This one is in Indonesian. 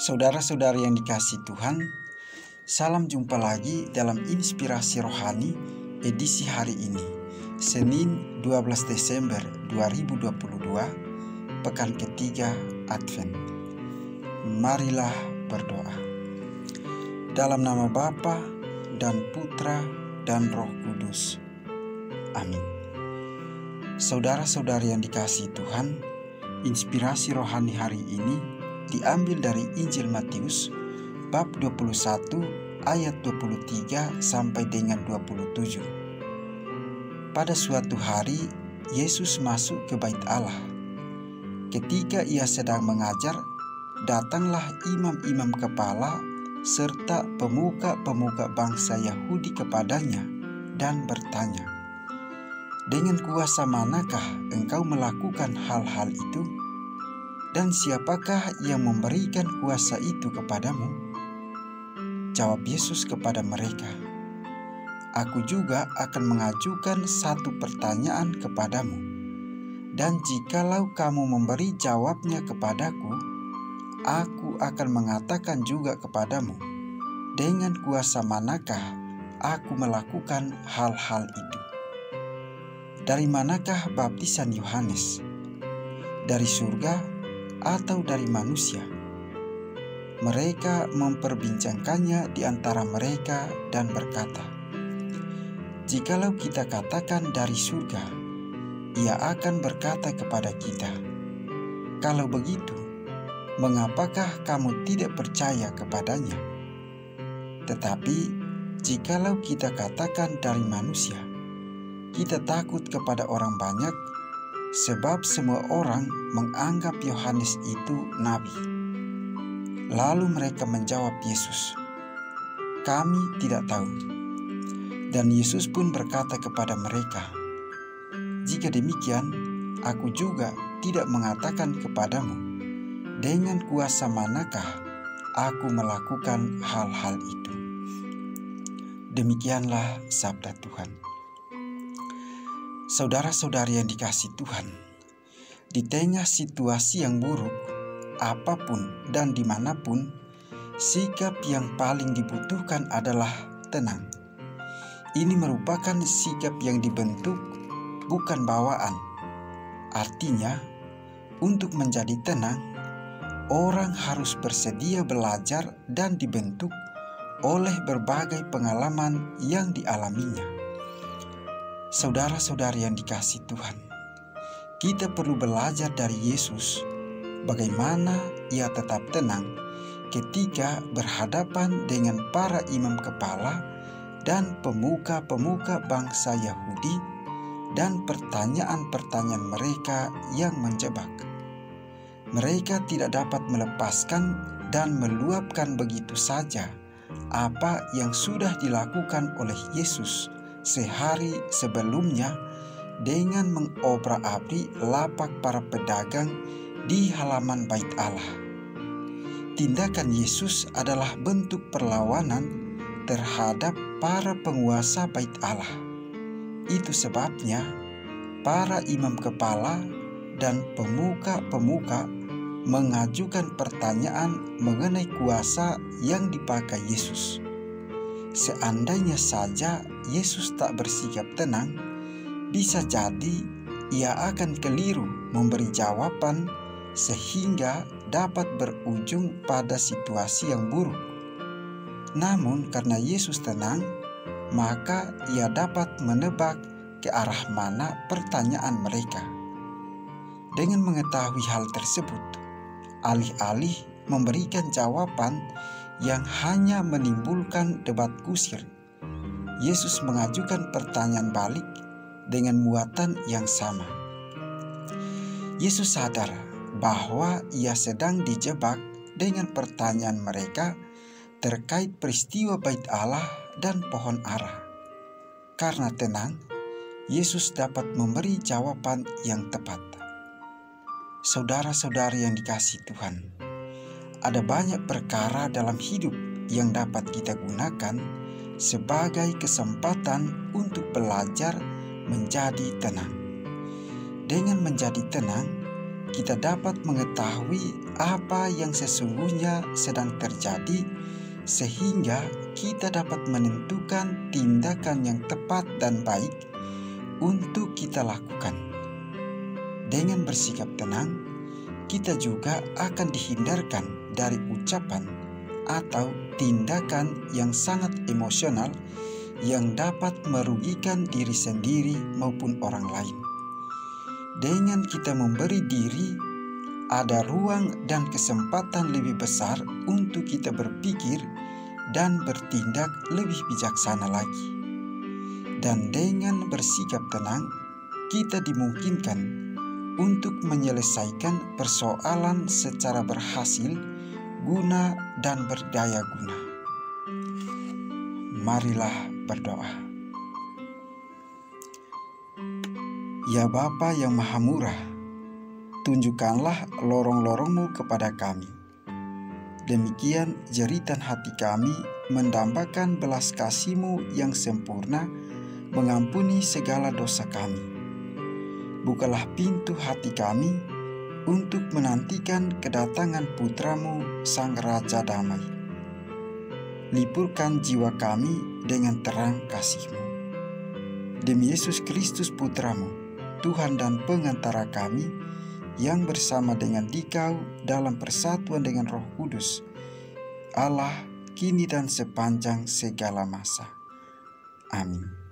Saudara-saudari yang dikasihi Tuhan, salam jumpa lagi dalam Inspirasi Rohani edisi hari ini, Senin 12 Desember 2022, pekan ketiga Advent. Marilah berdoa. Dalam nama Bapa dan Putra dan Roh Kudus. Amin. Saudara-saudari yang dikasihi Tuhan, inspirasi rohani hari ini diambil dari Injil Matius bab 21 ayat 23 sampai dengan 27. Pada suatu hari Yesus masuk ke bait Allah. Ketika ia sedang mengajar, datanglah imam-imam kepala serta pemuka-pemuka bangsa Yahudi kepadanya dan bertanya, "Dengan kuasa manakah engkau melakukan hal-hal itu? Dan siapakah yang memberikan kuasa itu kepadamu?" Jawab Yesus kepada mereka, "Aku juga akan mengajukan satu pertanyaan kepadamu, dan jikalau kamu memberi jawabnya kepadaku, aku akan mengatakan juga kepadamu, dengan kuasa manakah aku melakukan hal-hal itu. Dari manakah baptisan Yohanes? Dari surga atau dari manusia?" Mereka memperbincangkannya di antara mereka dan berkata, "Jikalau kita katakan dari surga, ia akan berkata kepada kita, 'Kalau begitu, mengapakah kamu tidak percaya kepadanya?' Tetapi jikalau kita katakan dari manusia, kita takut kepada orang banyak, sebab semua orang menganggap Yohanes itu nabi." Lalu mereka menjawab Yesus, "Kami tidak tahu." Dan Yesus pun berkata kepada mereka, "Jika demikian, aku juga tidak mengatakan kepadamu, dengan kuasa manakah aku melakukan hal-hal itu." Demikianlah sabda Tuhan. Saudara-saudari yang dikasihi Tuhan, di tengah situasi yang buruk, apapun dan dimanapun, sikap yang paling dibutuhkan adalah tenang. Ini merupakan sikap yang dibentuk, bukan bawaan. Artinya, untuk menjadi tenang, orang harus bersedia belajar dan dibentuk oleh berbagai pengalaman yang dialaminya. Saudara-saudari yang dikasihi Tuhan, kita perlu belajar dari Yesus bagaimana ia tetap tenang ketika berhadapan dengan para imam kepala dan pemuka-pemuka bangsa Yahudi dan pertanyaan-pertanyaan mereka yang menjebak. Mereka tidak dapat melepaskan dan meluapkan begitu saja apa yang sudah dilakukan oleh Yesus sehari sebelumnya dengan mengobrak-abrik lapak para pedagang di halaman bait Allah. Tindakan Yesus adalah bentuk perlawanan terhadap para penguasa bait Allah. Itu sebabnya para imam kepala dan pemuka-pemuka mengajukan pertanyaan mengenai kuasa yang dipakai Yesus. Seandainya saja Yesus tak bersikap tenang, bisa jadi ia akan keliru memberi jawaban sehingga dapat berujung pada situasi yang buruk. Namun karena Yesus tenang, maka ia dapat menebak ke arah mana pertanyaan mereka. Dengan mengetahui hal tersebut, alih-alih memberikan jawaban yang hanya menimbulkan debat kusir, Yesus mengajukan pertanyaan balik dengan muatan yang sama. Yesus sadar bahwa ia sedang dijebak dengan pertanyaan mereka terkait peristiwa bait Allah dan pohon ara. Karena tenang, Yesus dapat memberi jawaban yang tepat. Saudara-saudari yang dikasihi Tuhan, ada banyak perkara dalam hidup yang dapat kita gunakan sebagai kesempatan untuk belajar menjadi tenang. Dengan menjadi tenang, kita dapat mengetahui apa yang sesungguhnya sedang terjadi, sehingga kita dapat menentukan tindakan yang tepat dan baik untuk kita lakukan. Dengan bersikap tenang, kita juga akan dihindarkan dari ucapan atau tindakan yang sangat emosional yang dapat merugikan diri sendiri maupun orang lain. Dengan kita memberi diri, ada ruang dan kesempatan lebih besar untuk kita berpikir dan bertindak lebih bijaksana lagi. Dan dengan bersikap tenang, kita dimungkinkan untuk menyelesaikan persoalan secara berhasil, guna dan berdaya guna. Marilah berdoa. Ya Bapa yang Maha Murah, tunjukkanlah lorong-lorong-Mu kepada kami. Demikian jeritan hati kami mendambakan belas kasih-Mu yang sempurna, mengampuni segala dosa kami. Bukalah pintu hati kami untuk menantikan kedatangan Putra-Mu, Sang Raja Damai. Lipurkan jiwa kami dengan terang kasih-Mu. Demi Yesus Kristus Putra-Mu, Tuhan dan pengantara kami, yang bersama dengan Dikau dalam persatuan dengan Roh Kudus, Allah kini dan sepanjang segala masa. Amin.